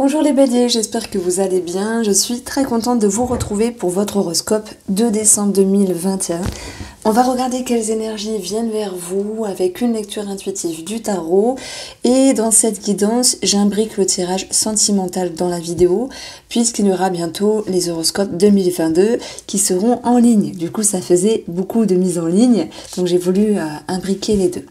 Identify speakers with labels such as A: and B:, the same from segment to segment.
A: Bonjour les béliers, j'espère que vous allez bien. Je suis très contente de vous retrouver pour votre horoscope de décembre 2021. On va regarder quelles énergies viennent vers vous avec une lecture intuitive du tarot. Et dans cette guidance, j'imbrique le tirage sentimental dans la vidéo puisqu'il y aura bientôt les horoscopes 2022 qui seront en ligne. Du coup, ça faisait beaucoup de mise en ligne, donc j'ai voulu imbriquer les deux.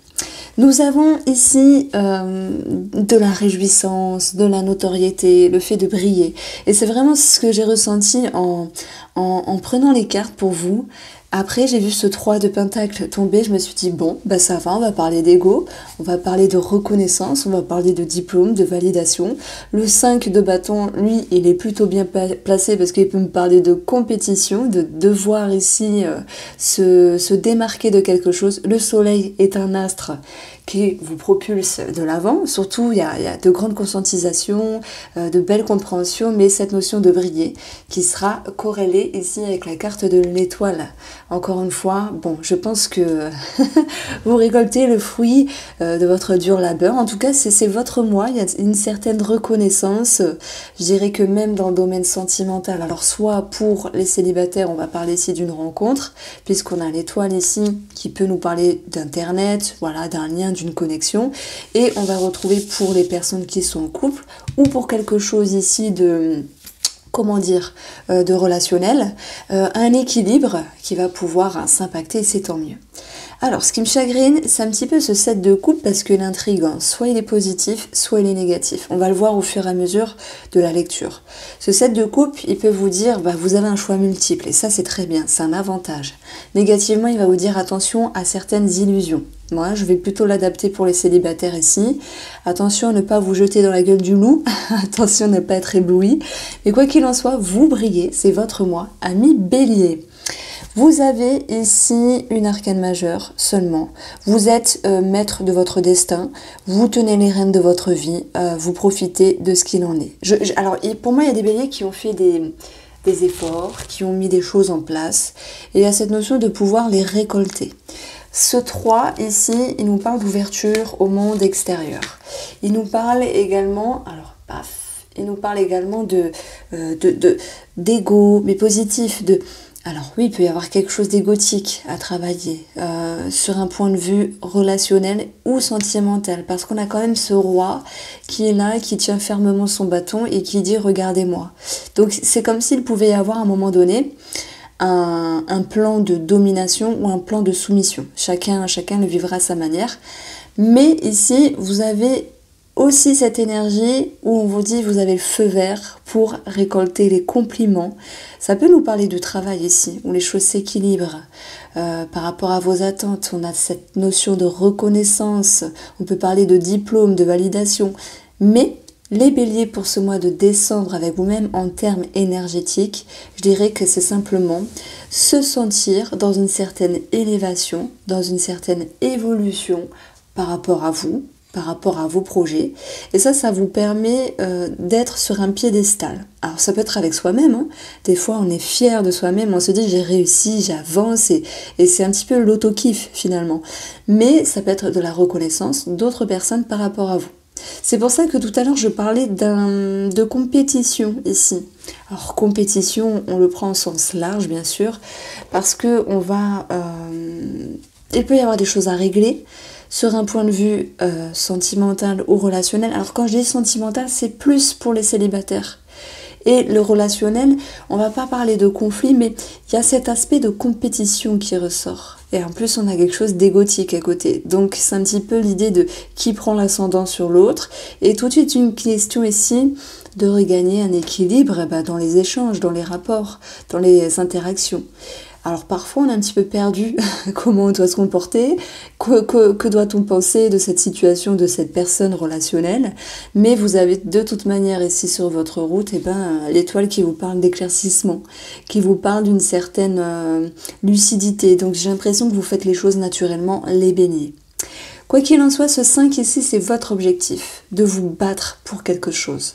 A: Nous avons ici de la réjouissance, de la notoriété, le fait de briller. Et c'est vraiment ce que j'ai ressenti en prenant les cartes pour vous. Après, j'ai vu ce 3 de Pentacle tomber, je me suis dit, bon, bah ça va, on va parler d'ego, on va parler de reconnaissance, on va parler de diplôme, de validation. Le 5 de bâton, lui, il est plutôt bien placé parce qu'il peut me parler de compétition, de devoir ici se démarquer de quelque chose. Le soleil est un astre qui vous propulse de l'avant, surtout il y a de grandes conscientisations, de belles compréhensions, mais cette notion de briller qui sera corrélée ici avec la carte de l'étoile. Encore une fois, bon, je pense que vous récoltez le fruit de votre dur labeur. En tout cas, c'est votre moi, il y a une certaine reconnaissance. Je dirais que même dans le domaine sentimental, alors soit pour les célibataires, on va parler ici d'une rencontre, puisqu'on a l'étoile ici qui peut nous parler d'internet, voilà, d'un lien, d'une connexion, et on va retrouver pour les personnes qui sont en couple, ou pour quelque chose ici de... comment dire, de relationnel, un équilibre qui va pouvoir s'impacter et c'est tant mieux. Alors, ce qui me chagrine, c'est un petit peu ce 7 de coupe parce que l'intrigue, soit il est positif, soit il est négatif. On va le voir au fur et à mesure de la lecture. Ce 7 de coupe, il peut vous dire, bah, vous avez un choix multiple et ça c'est très bien, c'est un avantage. Négativement, il va vous dire attention à certaines illusions. Moi, je vais plutôt l'adapter pour les célibataires ici. Attention à ne pas vous jeter dans la gueule du loup. Attention à ne pas être ébloui. Mais quoi qu'il en soit, vous brillez, c'est votre moi, ami bélier. Vous avez ici une arcane majeure seulement. Vous êtes maître de votre destin. Vous tenez les rênes de votre vie. Vous profitez de ce qu'il en est. Alors, pour moi, il y a des béliers qui ont fait des efforts, qui ont mis des choses en place. Et il y a cette notion de pouvoir les récolter. Ce 3, ici, il nous parle d'ouverture au monde extérieur. Il nous parle également, alors, il nous parle également d'ego, mais positif, alors oui, il peut y avoir quelque chose d'égotique à travailler sur un point de vue relationnel ou sentimental, parce qu'on a quand même ce roi qui est là, qui tient fermement son bâton et qui dit « regardez-moi ». Donc c'est comme s'il pouvait y avoir à un moment donné un plan de domination ou un plan de soumission. Chacun le vivra à sa manière. Mais ici, vous avez aussi cette énergie où on vous dit vous avez le feu vert pour récolter les compliments. Ça peut nous parler du travail ici, où les choses s'équilibrent par rapport à vos attentes. On a cette notion de reconnaissance, on peut parler de diplôme, de validation. Mais les béliers pour ce mois de décembre avec vous-même en termes énergétiques, je dirais que c'est simplement se sentir dans une certaine élévation, dans une certaine évolution par rapport à vous, par rapport à vos projets. Et ça vous permet d'être sur un piédestal. Alors ça peut être avec soi-même, hein. Des fois on est fier de soi-même, on se dit j'ai réussi, j'avance et c'est un petit peu l'auto-kiff finalement. Mais ça peut être de la reconnaissance d'autres personnes par rapport à vous. C'est pour ça que tout à l'heure je parlais de compétition ici. Alors compétition, on le prend au sens large bien sûr, parce que il peut y avoir des choses à régler sur un point de vue sentimental ou relationnel. Alors quand je dis sentimental, c'est plus pour les célibataires. Et le relationnel, on va pas parler de conflit, mais il y a cet aspect de compétition qui ressort. Et en plus, on a quelque chose d'égotique à côté. Donc, c'est un petit peu l'idée de qui prend l'ascendant sur l'autre. Et tout de suite, une question ici de regagner un équilibre dans les échanges, dans les rapports, dans les interactions. Alors parfois on est un petit peu perdu, comment on doit se comporter, que doit-on penser de cette situation, de cette personne relationnelle, mais vous avez de toute manière ici sur votre route l'étoile qui vous parle d'éclaircissement, qui vous parle d'une certaine lucidité, donc j'ai l'impression que vous faites les choses naturellement, les béliers. Quoi qu'il en soit, ce 5 ici, c'est votre objectif, de vous battre pour quelque chose.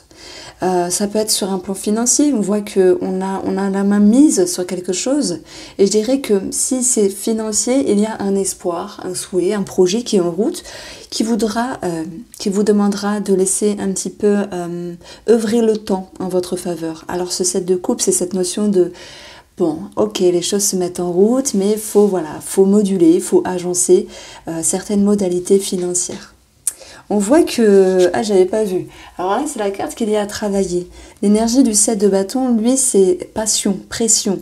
A: Ça peut être sur un plan financier, on voit qu'on a la main mise sur quelque chose. Et je dirais que si c'est financier, il y a un espoir, un souhait, un projet qui est en route, qui vous demandera de laisser un petit peu œuvrer le temps en votre faveur. Alors ce 7 de coupe, c'est cette notion de bon, ok, les choses se mettent en route, mais faut moduler, faut agencer certaines modalités financières. On voit que... Ah, j'avais pas vu. Alors là, c'est la carte qu'il y a à travailler. L'énergie du 7 de bâton, lui, c'est passion, pression.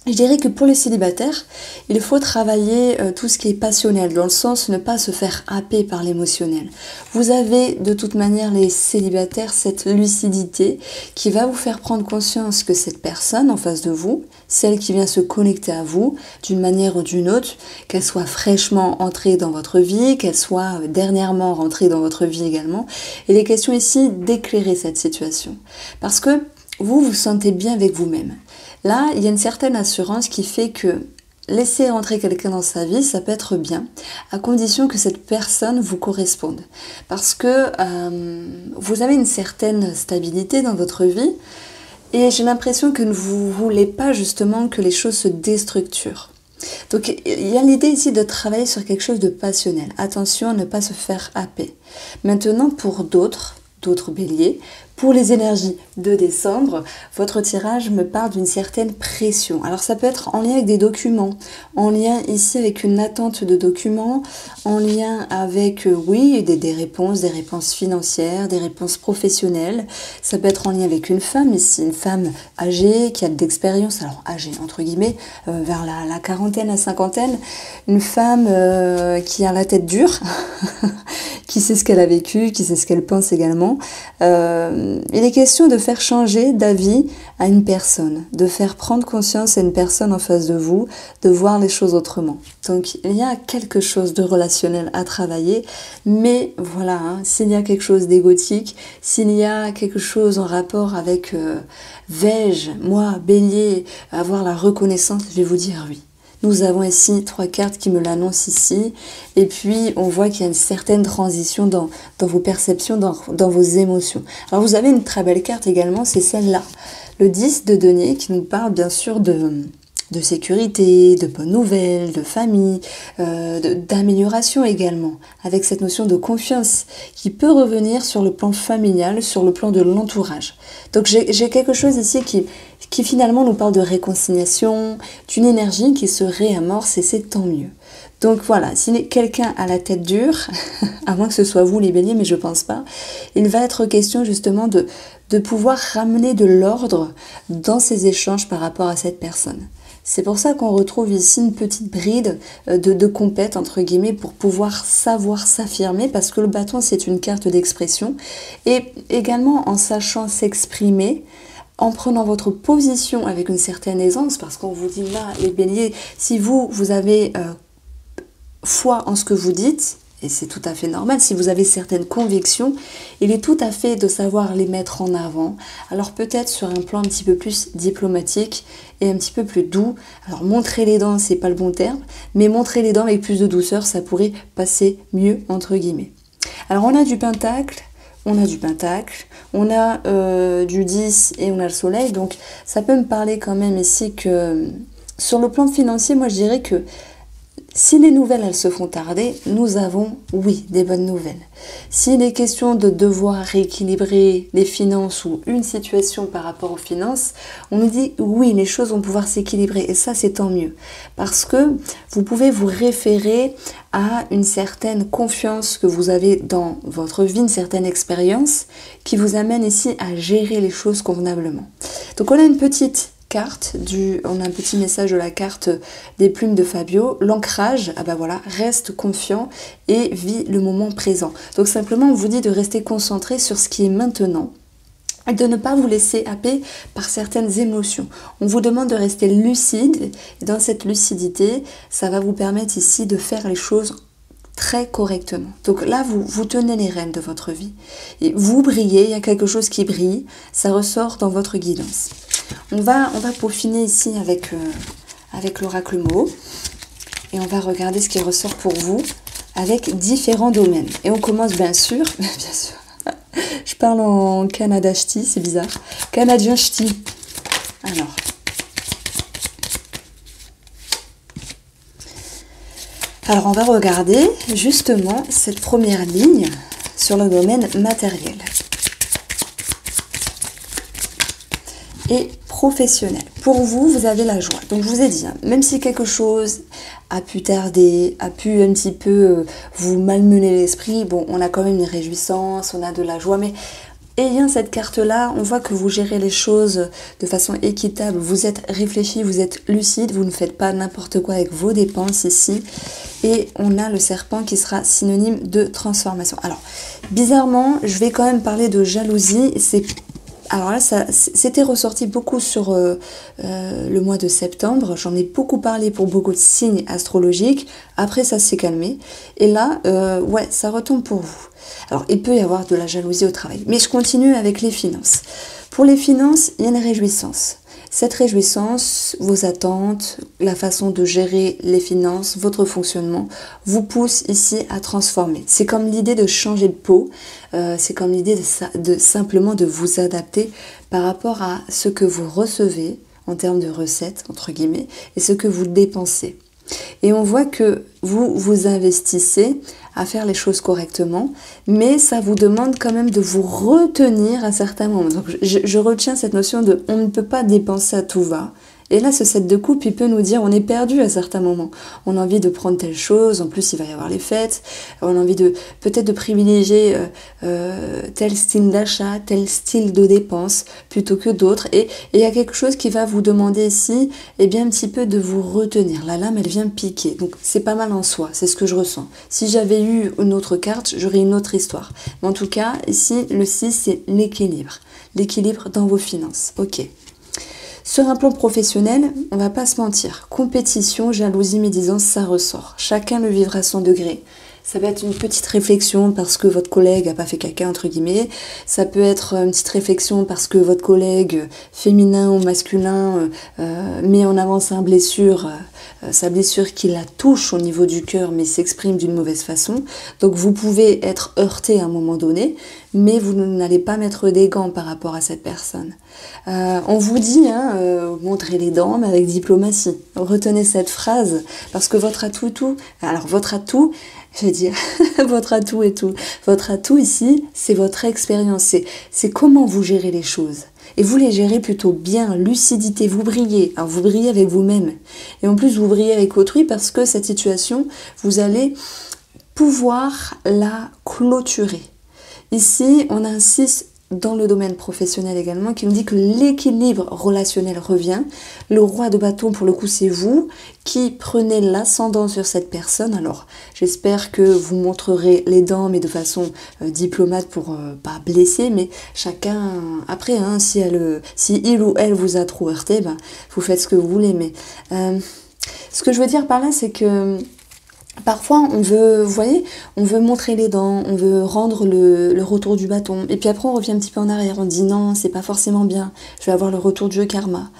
A: Je dirais que pour les célibataires, il faut travailler tout ce qui est passionnel, dans le sens de ne pas se faire happer par l'émotionnel. Vous avez de toute manière, les célibataires, cette lucidité qui va vous faire prendre conscience que cette personne en face de vous, celle qui vient se connecter à vous d'une manière ou d'une autre, qu'elle soit fraîchement entrée dans votre vie, qu'elle soit dernièrement rentrée dans votre vie également. Il est question ici d'éclairer cette situation. Parce que vous vous sentez bien avec vous-même. Là, il y a une certaine assurance qui fait que laisser rentrer quelqu'un dans sa vie, ça peut être bien, à condition que cette personne vous corresponde. Parce que vous avez une certaine stabilité dans votre vie, et j'ai l'impression que vous ne voulez pas justement que les choses se déstructurent. Donc il y a l'idée ici de travailler sur quelque chose de passionnel. Attention à ne pas se faire happer. Maintenant, pour d'autres béliers, pour les énergies de décembre, votre tirage me parle d'une certaine pression. Alors ça peut être en lien avec des documents, en lien ici avec une attente de documents, en lien avec, oui, des réponses financières, des réponses professionnelles. Ça peut être en lien avec une femme ici, une femme âgée, qui a de l'expérience, alors âgée entre guillemets, vers la quarantaine, la cinquantaine, une femme qui a la tête dure, qui sait ce qu'elle a vécu, qui sait ce qu'elle pense également. Il est question de faire changer d'avis à une personne, de faire prendre conscience à une personne en face de vous, de voir les choses autrement. Donc il y a quelque chose de relationnel à travailler, mais voilà, s'il y a quelque chose d'égotique, s'il y a quelque chose en rapport avec vais-je, moi, bélier, avoir la reconnaissance, je vais vous dire oui. Nous avons ici 3 cartes qui me l'annoncent ici. Et puis, on voit qu'il y a une certaine transition dans vos perceptions, dans vos émotions. Alors, vous avez une très belle carte également, c'est celle-là. Le 10 de denier qui nous parle bien sûr de sécurité, de bonnes nouvelles, de famille, d'amélioration également, avec cette notion de confiance qui peut revenir sur le plan familial, sur le plan de l'entourage. Donc j'ai quelque chose ici qui finalement nous parle de réconciliation, d'une énergie qui se réamorce et c'est tant mieux. Donc voilà, si quelqu'un a la tête dure, à moins que ce soit vous les béliers, mais je pense pas, il va être question justement de pouvoir ramener de l'ordre dans ces échanges par rapport à cette personne. C'est pour ça qu'on retrouve ici une petite bride de compète, entre guillemets, pour pouvoir savoir s'affirmer, parce que le bâton, c'est une carte d'expression. Et également en sachant s'exprimer, en prenant votre position avec une certaine aisance, parce qu'on vous dit là, les béliers, si vous avez foi en ce que vous dites, et c'est tout à fait normal, si vous avez certaines convictions, il est tout à fait de savoir les mettre en avant. Alors peut-être sur un plan un petit peu plus diplomatique et un petit peu plus doux. Alors montrer les dents, c'est pas le bon terme, mais montrer les dents avec plus de douceur, ça pourrait passer mieux, entre guillemets. Alors on a du pentacle, on a du 10 et on a le soleil, donc ça peut me parler quand même ici que sur le plan financier, moi je dirais que si les nouvelles, elles se font tarder, nous avons, oui, des bonnes nouvelles. S'il est question de devoir rééquilibrer les finances ou une situation par rapport aux finances, on nous dit, oui, les choses vont pouvoir s'équilibrer. Et ça, c'est tant mieux. Parce que vous pouvez vous référer à une certaine confiance que vous avez dans votre vie, une certaine expérience qui vous amène ici à gérer les choses convenablement. Donc, on a une petite carte, on a un petit message de la carte des plumes de Fabio, l'ancrage, ah bah voilà, reste confiant et vis le moment présent. Donc simplement on vous dit de rester concentré sur ce qui est maintenant et de ne pas vous laisser happer par certaines émotions. On vous demande de rester lucide et dans cette lucidité, ça va vous permettre ici de faire les choses très correctement. Donc là, vous tenez les rênes de votre vie. Et vous brillez, il y a quelque chose qui brille, ça ressort dans votre guidance. On va peaufiner ici avec l'oracle Mo et on va regarder ce qui ressort pour vous avec différents domaines. Et on commence bien sûr Je parle en Canada ch'ti, c'est bizarre. Canadien ch'ti. Alors on va regarder justement cette première ligne sur le domaine matériel et professionnel. Pour vous, vous avez la joie. Donc je vous ai dit, hein, même si quelque chose a pu tarder, a pu un petit peu vous malmener l'esprit, bon, on a quand même une réjouissance, on a de la joie, mais ayant cette carte-là, on voit que vous gérez les choses de façon équitable, vous êtes réfléchi, vous êtes lucide, vous ne faites pas n'importe quoi avec vos dépenses ici. Et on a le serpent qui sera synonyme de transformation. Alors, bizarrement, je vais quand même parler de jalousie. Alors là, c'était ressorti beaucoup sur le mois de septembre. J'en ai beaucoup parlé pour beaucoup de signes astrologiques. Après, ça s'est calmé. Et là, ouais, ça retombe pour vous. Alors, il peut y avoir de la jalousie au travail. Mais je continue avec les finances. Pour les finances, il y a une réjouissance. Cette réjouissance, vos attentes, la façon de gérer les finances, votre fonctionnement, vous pousse ici à transformer. C'est comme l'idée de changer de peau, c'est comme l'idée de simplement de vous adapter par rapport à ce que vous recevez en termes de recettes, entre guillemets, et ce que vous dépensez. Et on voit que vous investissez à faire les choses correctement, mais ça vous demande quand même de vous retenir à certains moments. Donc je retiens cette notion de on ne peut pas dépenser à tout va. Et là, ce 7 de coupe, il peut nous dire on est perdu à certains moments. On a envie de prendre telle chose, en plus il va y avoir les fêtes, on a envie de peut-être de privilégier tel style d'achat, tel style de dépense plutôt que d'autres. Et il y a quelque chose qui va vous demander ici, eh bien un petit peu de vous retenir. La lame, elle vient piquer. Donc c'est pas mal en soi, c'est ce que je ressens. Si j'avais eu une autre carte, j'aurais une autre histoire. Mais en tout cas, ici, le 6, c'est l'équilibre. L'équilibre dans vos finances. Ok. Sur un plan professionnel, on va pas se mentir, compétition, jalousie, médisance, ça ressort. Chacun le vivra à son degré. Ça peut être une petite réflexion parce que votre collègue n'a pas fait caca, entre guillemets. Ça peut être une petite réflexion parce que votre collègue, féminin ou masculin, met en avant sa blessure qui la touche au niveau du cœur mais s'exprime d'une mauvaise façon. Donc vous pouvez être heurté à un moment donné, mais vous n'allez pas mettre des gants par rapport à cette personne. On vous dit, montrez les dents mais avec diplomatie. Retenez cette phrase parce que votre atout, je veux dire, votre atout et tout. Votre atout ici, c'est votre expérience, c'est comment vous gérez les choses. Et vous les gérez plutôt bien, lucidité, vous brillez. Alors vous brillez avec vous-même. Et en plus, vous brillez avec autrui parce que cette situation, vous allez pouvoir la clôturer. Ici, on a un 6 dans le domaine professionnel également qui nous dit que l'équilibre relationnel revient. Le roi de bâton, pour le coup, c'est vous qui prenez l'ascendant sur cette personne. Alors, j'espère que vous montrerez les dents, mais de façon diplomate pour pas blesser, mais chacun, après, si il ou elle vous a trop heurté, vous faites ce que vous voulez. Mais ce que je veux dire par là, c'est que parfois, on veut montrer les dents, on veut rendre le retour du bâton. Et puis après, on revient un petit peu en arrière. On dit non, c'est pas forcément bien. Je vais avoir le retour du karma.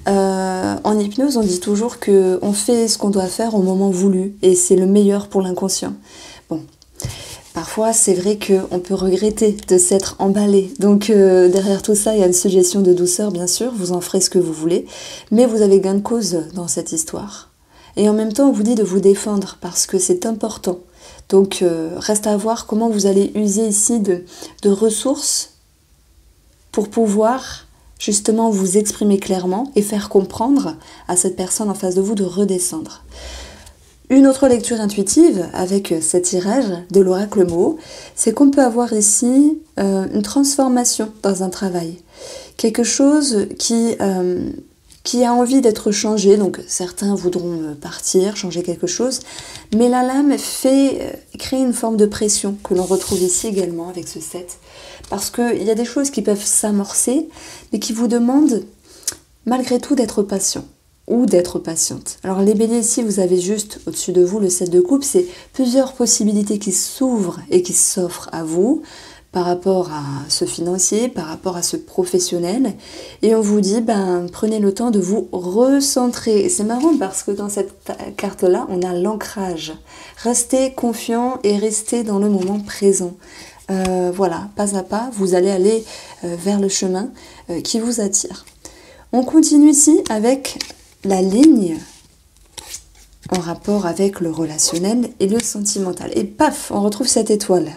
A: En hypnose, on dit toujours qu'on fait ce qu'on doit faire au moment voulu. Et c'est le meilleur pour l'inconscient. Bon. Parfois, c'est vrai qu'on peut regretter de s'être emballé. Donc, derrière tout ça, il y a une suggestion de douceur, bien sûr. Vous en ferez ce que vous voulez. Mais vous avez gain de cause dans cette histoire. Et en même temps, on vous dit de vous défendre parce que c'est important. Donc, reste à voir comment vous allez user ici de ressources pour pouvoir justement vous exprimer clairement et faire comprendre à cette personne en face de vous de redescendre. Une autre lecture intuitive avec cet tirage de l'oracle Mo, c'est qu'on peut avoir ici une transformation dans un travail. Quelque chose qui a envie d'être changé, donc certains voudront partir, changer quelque chose, mais la lame crée une forme de pression que l'on retrouve ici également avec ce 7, parce qu'il y a des choses qui peuvent s'amorcer, mais qui vous demandent malgré tout d'être patient ou d'être patiente. Alors les béliers ici, vous avez juste au-dessus de vous le 7 de coupe, c'est plusieurs possibilités qui s'ouvrent et qui s'offrent à vous, par rapport à ce financier, par rapport à ce professionnel. Et on vous dit, prenez le temps de vous recentrer. Et c'est marrant parce que dans cette carte-là, on a l'ancrage. Restez confiant et restez dans le moment présent. voilà, pas à pas, vous allez aller vers le chemin qui vous attire. On continue ici avec la ligne en rapport avec le relationnel et le sentimental. Et paf, on retrouve cette étoile.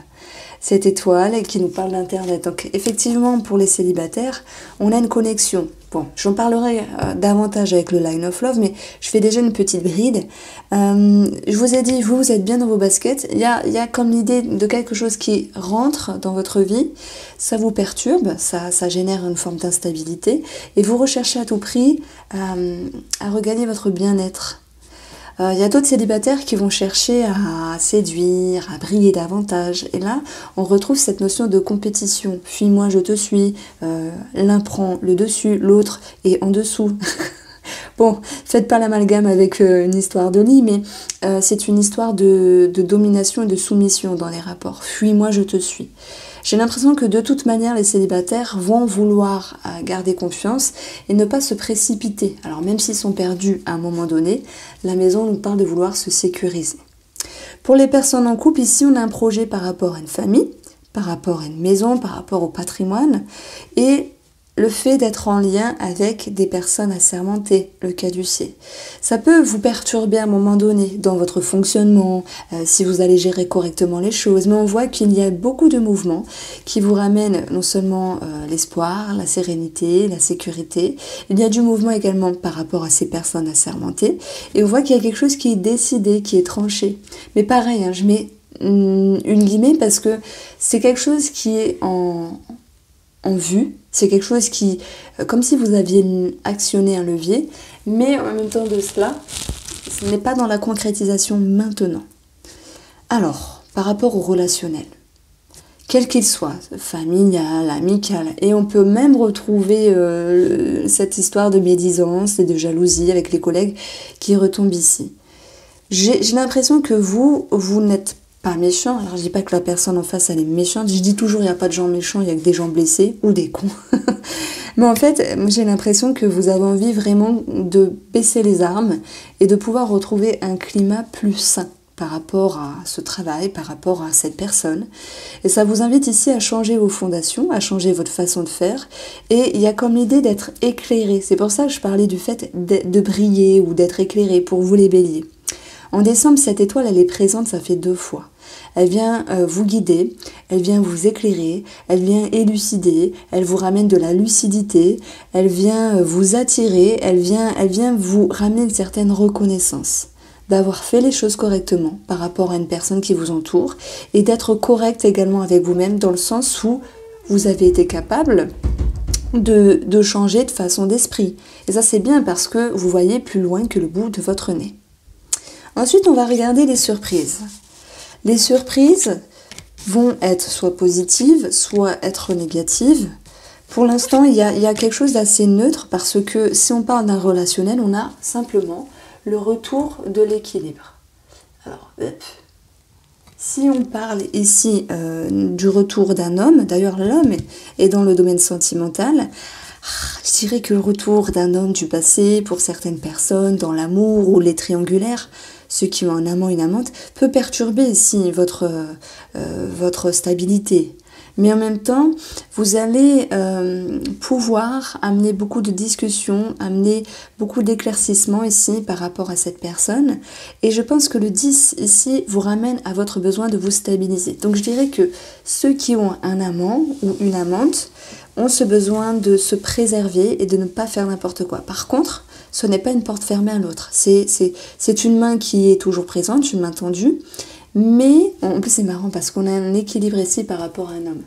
A: Cette étoile qui nous parle d'Internet. Donc effectivement, pour les célibataires, on a une connexion. Bon, j'en parlerai davantage avec le Line of Love, mais je fais déjà une petite bride. Je vous ai dit, vous êtes bien dans vos baskets. Il y a comme l'idée de quelque chose qui rentre dans votre vie. Ça vous perturbe, ça génère une forme d'instabilité. Et vous recherchez à tout prix à regagner votre bien-être. Il y a d'autres célibataires qui vont chercher à séduire, à briller davantage. Et là, on retrouve cette notion de compétition. Fuis-moi, je te suis. L'un prend le dessus, l'autre est en dessous. Bon, faites pas l'amalgame avec une histoire de lit, mais c'est une histoire de domination et de soumission dans les rapports. Fuis-moi, je te suis. J'ai l'impression que de toute manière, les célibataires vont vouloir garder confiance et ne pas se précipiter. Alors même s'ils sont perdus à un moment donné, la maison nous parle de vouloir se sécuriser. Pour les personnes en couple, ici on a un projet par rapport à une famille, par rapport à une maison, par rapport au patrimoine et le fait d'être en lien avec des personnes assermentées, le caducée. Ça peut vous perturber à un moment donné dans votre fonctionnement, si vous allez gérer correctement les choses, mais on voit qu'il y a beaucoup de mouvements qui vous ramènent non seulement l'espoir, la sérénité, la sécurité, il y a du mouvement également par rapport à ces personnes assermentées, et on voit qu'il y a quelque chose qui est décidé, qui est tranché. Mais pareil, je mets une guillemets parce que c'est quelque chose qui est en vue, c'est quelque chose qui, comme si vous aviez actionné un levier, mais en même temps de cela, ce n'est pas dans la concrétisation maintenant. Alors, par rapport au relationnel, quel qu'il soit, familial, amical, et on peut même retrouver cette histoire de médisance et de jalousie avec les collègues qui retombe ici. J'ai l'impression que vous n'êtes pas méchant, alors je dis pas que la personne en face elle est méchante, je dis toujours il n'y a pas de gens méchants, il y a que des gens blessés ou des cons. Mais en fait, j'ai l'impression que vous avez envie vraiment de baisser les armes et de pouvoir retrouver un climat plus sain par rapport à ce travail, par rapport à cette personne. Et ça vous invite ici à changer vos fondations, à changer votre façon de faire. Et il y a comme l'idée d'être éclairé. C'est pour ça que je parlais du fait de briller ou d'être éclairé pour vous les béliers. En décembre, cette étoile, elle est présente, ça fait 2 fois. Elle vient vous guider, elle vient vous éclairer, elle vient élucider, elle vous ramène de la lucidité, elle vient vous attirer, elle vient vous ramener une certaine reconnaissance d'avoir fait les choses correctement par rapport à une personne qui vous entoure et d'être correct également avec vous-même dans le sens où vous avez été capable de changer de façon d'esprit. Et ça, c'est bien parce que vous voyez plus loin que le bout de votre nez. Ensuite, on va regarder les surprises. Les surprises vont être soit positives, soit être négatives. Pour l'instant, il y a quelque chose d'assez neutre parce que si on parle d'un relationnel, on a simplement le retour de l'équilibre. Alors, si on parle ici du retour d'un homme, d'ailleurs l'homme est dans le domaine sentimental, je dirais que le retour d'un homme du passé, pour certaines personnes, dans l'amour ou les triangulaires, ceux qui ont un amant, une amante, peut perturber ici votre stabilité. Mais en même temps, vous allez pouvoir amener beaucoup de discussions, amener beaucoup d'éclaircissements ici par rapport à cette personne. Et je pense que le 10 ici vous ramène à votre besoin de vous stabiliser. Donc je dirais que ceux qui ont un amant ou une amante ont ce besoin de se préserver et de ne pas faire n'importe quoi. Par contre, ce n'est pas une porte fermée à l'autre. C'est une main qui est toujours présente, une main tendue. Mais, en plus c'est marrant parce qu'on a un équilibre ici par rapport à un homme.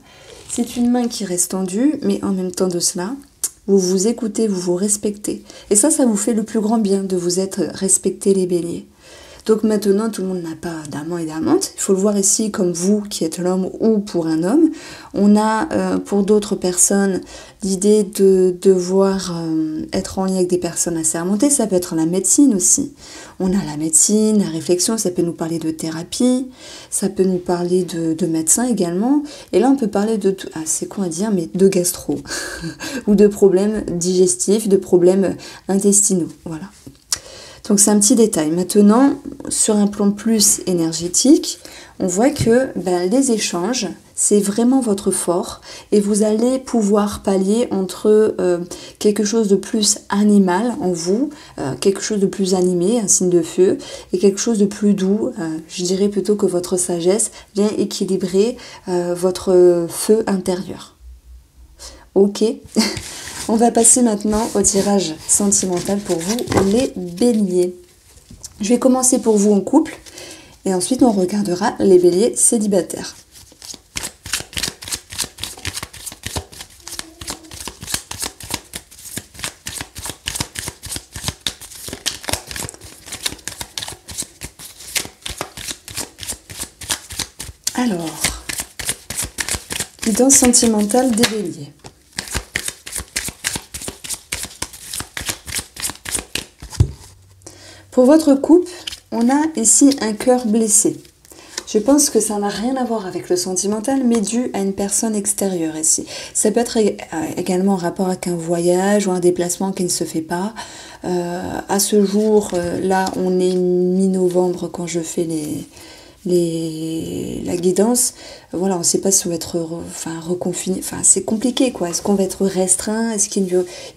A: C'est une main qui reste tendue, mais en même temps de cela, vous vous écoutez, vous vous respectez. Et ça vous fait le plus grand bien de vous être respecté les béliers. Donc maintenant, tout le monde n'a pas d'amant et d'amante. Il faut le voir ici comme vous qui êtes l'homme ou pour un homme. On a pour d'autres personnes l'idée de devoir être en lien avec des personnes assermentées. Ça peut être la médecine aussi. On a la médecine, la réflexion, ça peut nous parler de thérapie, ça peut nous parler de médecin également. Et là, on peut parler de tout. Ah, c'est con à dire, mais de gastro. Ou de problèmes digestifs, de problèmes intestinaux. Voilà. Donc c'est un petit détail. Maintenant, sur un plan plus énergétique, on voit que les échanges, c'est vraiment votre fort et vous allez pouvoir pallier entre quelque chose de plus animal en vous, quelque chose de plus animé, un signe de feu, et quelque chose de plus doux, je dirais plutôt que votre sagesse vient équilibrer votre feu intérieur. Ok. On va passer maintenant au tirage sentimental pour vous, les béliers. Je vais commencer pour vous en couple et ensuite on regardera les béliers célibataires. Alors, guidance sentimentale des béliers. Pour votre couple, on a ici un cœur blessé. Je pense que ça n'a rien à voir avec le sentimental, mais dû à une personne extérieure ici. Ça peut être également en rapport avec un voyage ou un déplacement qui ne se fait pas. À ce jour, là, on est mi-novembre quand je fais la guidance. Voilà, on ne sait pas si on va être reconfiné. Enfin, c'est compliqué, quoi. Est-ce qu'on va être restreint? Est-ce qu'il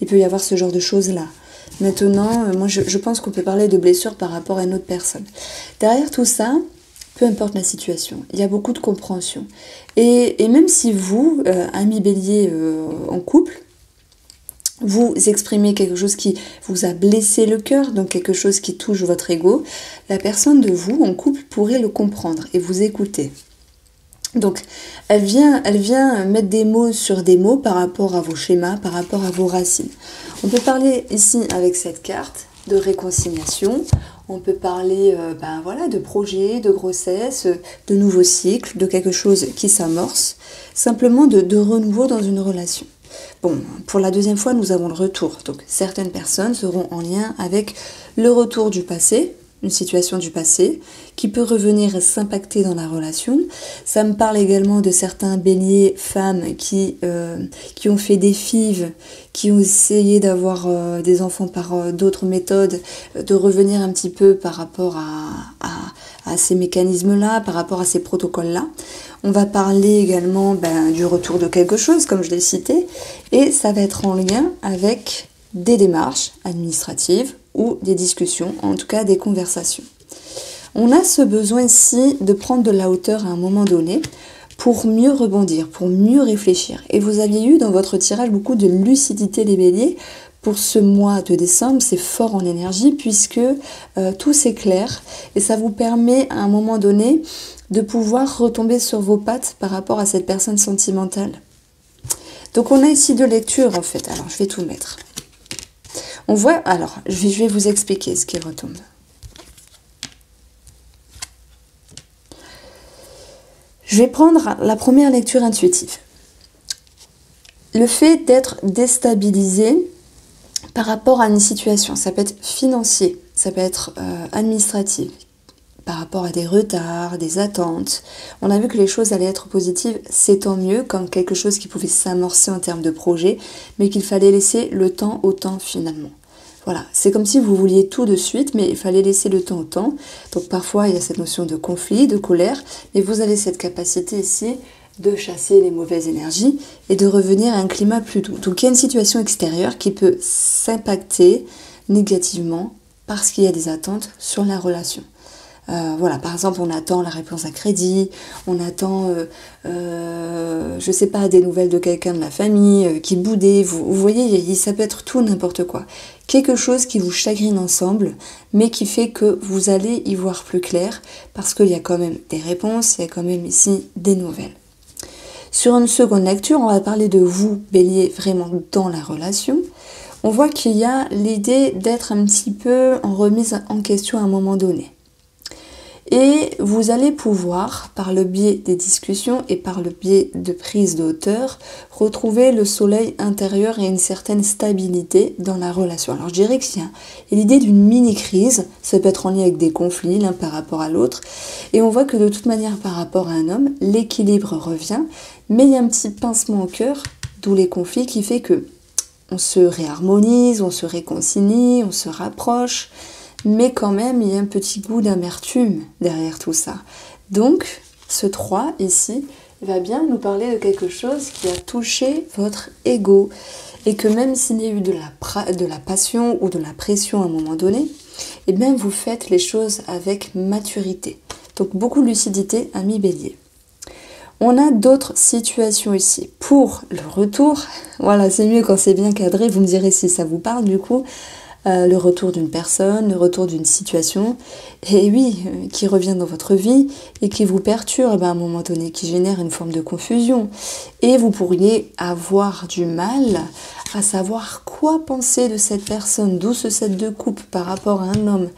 A: peut y avoir ce genre de choses-là? Maintenant, moi je pense qu'on peut parler de blessure par rapport à une autre personne. Derrière tout ça, peu importe la situation, il y a beaucoup de compréhension. Et même si vous, ami bélier en couple, vous exprimez quelque chose qui vous a blessé le cœur, donc quelque chose qui touche votre ego, la personne de vous en couple pourrait le comprendre et vous écouter. Donc, elle vient mettre des mots sur des mots par rapport à vos schémas, par rapport à vos racines. On peut parler ici avec cette carte de réconciliation, on peut parler de projet, de grossesse, de nouveaux cycles, de quelque chose qui s'amorce, simplement de renouveau dans une relation. Bon, pour la deuxième fois, nous avons le retour. Donc, certaines personnes seront en lien avec le retour du passé, une situation du passé, qui peut revenir et s'impacter dans la relation. Ça me parle également de certains béliers femmes qui ont fait des fives, qui ont essayé d'avoir des enfants par d'autres méthodes, de revenir un petit peu par rapport à ces mécanismes-là, par rapport à ces protocoles-là. On va parler également du retour de quelque chose, comme je l'ai cité, et ça va être en lien avec des démarches administratives ou des discussions, en tout cas des conversations. On a ce besoin ici de prendre de la hauteur à un moment donné pour mieux rebondir, pour mieux réfléchir. Et vous aviez eu dans votre tirage beaucoup de lucidité les béliers. Pour ce mois de décembre, c'est fort en énergie puisque tout s'éclaire et ça vous permet à un moment donné de pouvoir retomber sur vos pattes par rapport à cette personne sentimentale. Donc on a ici deux lectures en fait. Alors je vais tout mettre. On voit, alors je vais vous expliquer ce qui retombe. Je vais prendre la première lecture intuitive. Le fait d'être déstabilisé par rapport à une situation, ça peut être financier, ça peut être administratif, par rapport à des retards, des attentes. On a vu que les choses allaient être positives, c'est tant mieux, comme quelque chose qui pouvait s'amorcer en termes de projet, mais qu'il fallait laisser le temps au temps finalement. Voilà, c'est comme si vous vouliez tout de suite, mais il fallait laisser le temps au temps. Donc parfois, il y a cette notion de conflit, de colère, mais vous avez cette capacité ici de chasser les mauvaises énergies et de revenir à un climat plus doux. Donc il y a une situation extérieure qui peut s'impacter négativement parce qu'il y a des attentes sur la relation. Voilà, par exemple, on attend la réponse à crédit, on attend, je sais pas, des nouvelles de quelqu'un de la famille qui boudait. Vous voyez, ça peut être tout n'importe quoi. Quelque chose qui vous chagrine ensemble, mais qui fait que vous allez y voir plus clair parce qu'il y a quand même des réponses, il y a quand même ici des nouvelles. Sur une seconde lecture, on va parler de vous, Bélier, vraiment dans la relation. On voit qu'il y a l'idée d'être un petit peu en remise en question à un moment donné. Et vous allez pouvoir, par le biais des discussions et par le biais de prise de hauteur, retrouver le soleil intérieur et une certaine stabilité dans la relation. Alors je dirais qu'il y a l'idée d'une mini-crise, ça peut être en lien avec des conflits l'un par rapport à l'autre, et on voit que de toute manière par rapport à un homme, l'équilibre revient, mais il y a un petit pincement au cœur, d'où les conflits, qui fait que on se réharmonise, on se réconcilie, on se rapproche, mais quand même il y a un petit goût d'amertume derrière tout ça. Donc ce 3 ici va bien nous parler de quelque chose qui a touché votre ego, et que même s'il y a eu de la passion ou de la pression à un moment donné, et bien vous faites les choses avec maturité. Donc beaucoup de lucidité, ami Bélier. On a d'autres situations ici. Pour le retour, voilà, c'est mieux quand c'est bien cadré, vous me direz si ça vous parle du coup. Le retour d'une personne, le retour d'une situation, et oui, qui revient dans votre vie et qui vous perturbe à un moment donné, qui génère une forme de confusion. Et vous pourriez avoir du mal à savoir quoi penser de cette personne, d'où ce 7 de coupe par rapport à un homme.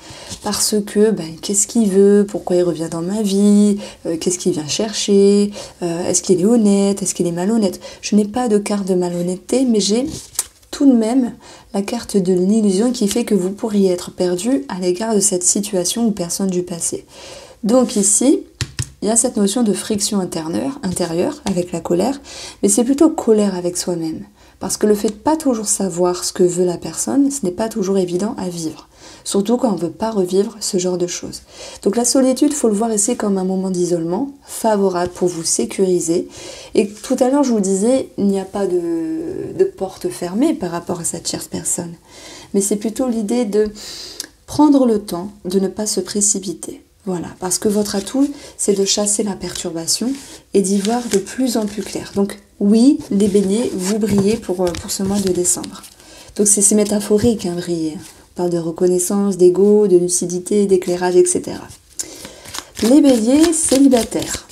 A: Parce que, qu'est-ce qu'il veut, pourquoi il revient dans ma vie, qu'est-ce qu'il vient chercher, est-ce qu'il est honnête, est-ce qu'il est malhonnête. Je n'ai pas de carte de malhonnêteté, mais j'ai tout de même la carte de l'illusion qui fait que vous pourriez être perdu à l'égard de cette situation ou personne du passé. Donc ici, il y a cette notion de friction intérieure avec la colère, mais c'est plutôt colère avec soi-même. Parce que le fait de pas toujours savoir ce que veut la personne, ce n'est pas toujours évident à vivre. Surtout quand on ne veut pas revivre ce genre de choses. Donc la solitude, il faut le voir ici comme un moment d'isolement, favorable pour vous sécuriser. Et tout à l'heure, je vous disais, il n'y a pas de porte fermée par rapport à cette tierce personne. Mais c'est plutôt l'idée de prendre le temps de ne pas se précipiter. Voilà, parce que votre atout, c'est de chasser la perturbation et d'y voir de plus en plus clair. Donc oui, les béliers, vous brillez pour ce mois de décembre. Donc c'est métaphorique, hein, briller. On parle de reconnaissance, d'ego, de lucidité, d'éclairage, etc. Les béliers célibataires.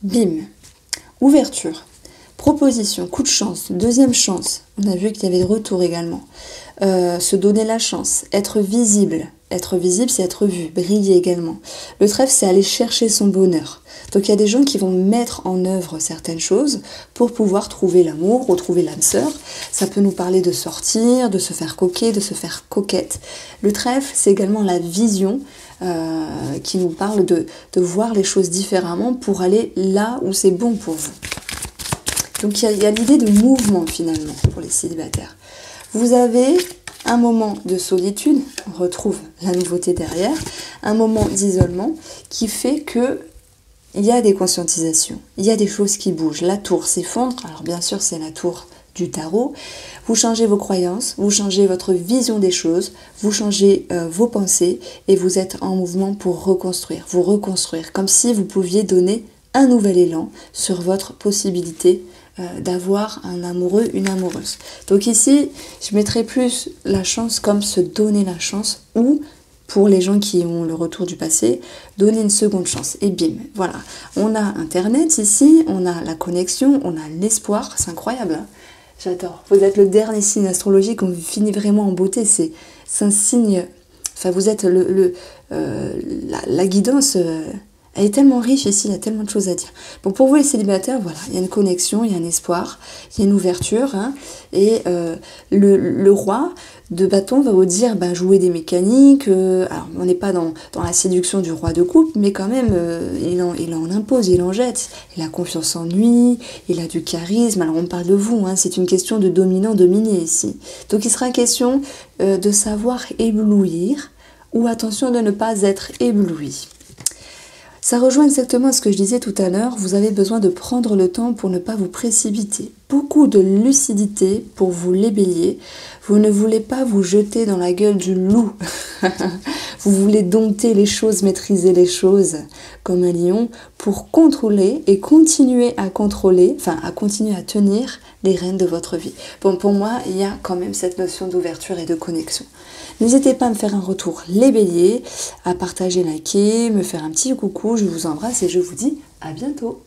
A: Bim. Ouverture. Proposition, coup de chance, deuxième chance. On a vu qu'il y avait de retour également. Se donner la chance, être visible. Être visible, c'est être vu, briller également. Le trèfle, c'est aller chercher son bonheur. Donc il y a des gens qui vont mettre en œuvre certaines choses pour pouvoir trouver l'amour, retrouver l'âme sœur. Ça peut nous parler de sortir, de se faire coquer, de se faire coquette. Le trèfle, c'est également la vision qui nous parle de voir les choses différemment pour aller là où c'est bon pour vous. Donc il y a l'idée de mouvement finalement pour les célibataires. Vous avez un moment de solitude, on retrouve la nouveauté derrière, un moment d'isolement qui fait que il y a des conscientisations, il y a des choses qui bougent. La tour s'effondre, alors bien sûr c'est la tour du tarot. Vous changez vos croyances, vous changez votre vision des choses, vous changez vos pensées et vous êtes en mouvement pour reconstruire, vous reconstruire, comme si vous pouviez donner un nouvel élan sur votre possibilité d'avoir un amoureux, une amoureuse. Donc ici, je mettrais plus la chance comme se donner la chance, ou pour les gens qui ont le retour du passé, donner une seconde chance. Et bim, voilà. On a Internet ici, on a la connexion, on a l'espoir, c'est incroyable. Hein, j'adore. Vous êtes le dernier signe astrologique, on finit vraiment en beauté, c'est un signe, enfin vous êtes la guidance. Elle est tellement riche ici, il y a tellement de choses à dire. Bon, pour vous les célibataires, voilà, il y a une connexion, il y a un espoir, il y a une ouverture. Hein, et le roi de bâton va vous dire, jouer des mécaniques. Alors, on n'est pas dans la séduction du roi de coupe, mais quand même, il en impose, il en jette. Il a confiance en lui, il a du charisme. Alors, on parle de vous, hein, c'est une question de dominant-dominé ici. Donc, il sera question de savoir éblouir, ou attention de ne pas être ébloui. Ça rejoint exactement ce que je disais tout à l'heure, vous avez besoin de prendre le temps pour ne pas vous précipiter. Beaucoup de lucidité pour vous les béliers. Vous ne voulez pas vous jeter dans la gueule du loup. Vous voulez dompter les choses, maîtriser les choses comme un lion pour contrôler et continuer à contrôler, à continuer à tenir les rênes de votre vie. Bon, pour moi, il y a quand même cette notion d'ouverture et de connexion. N'hésitez pas à me faire un retour les béliers, à partager, liker, me faire un petit coucou, je vous embrasse et je vous dis à bientôt.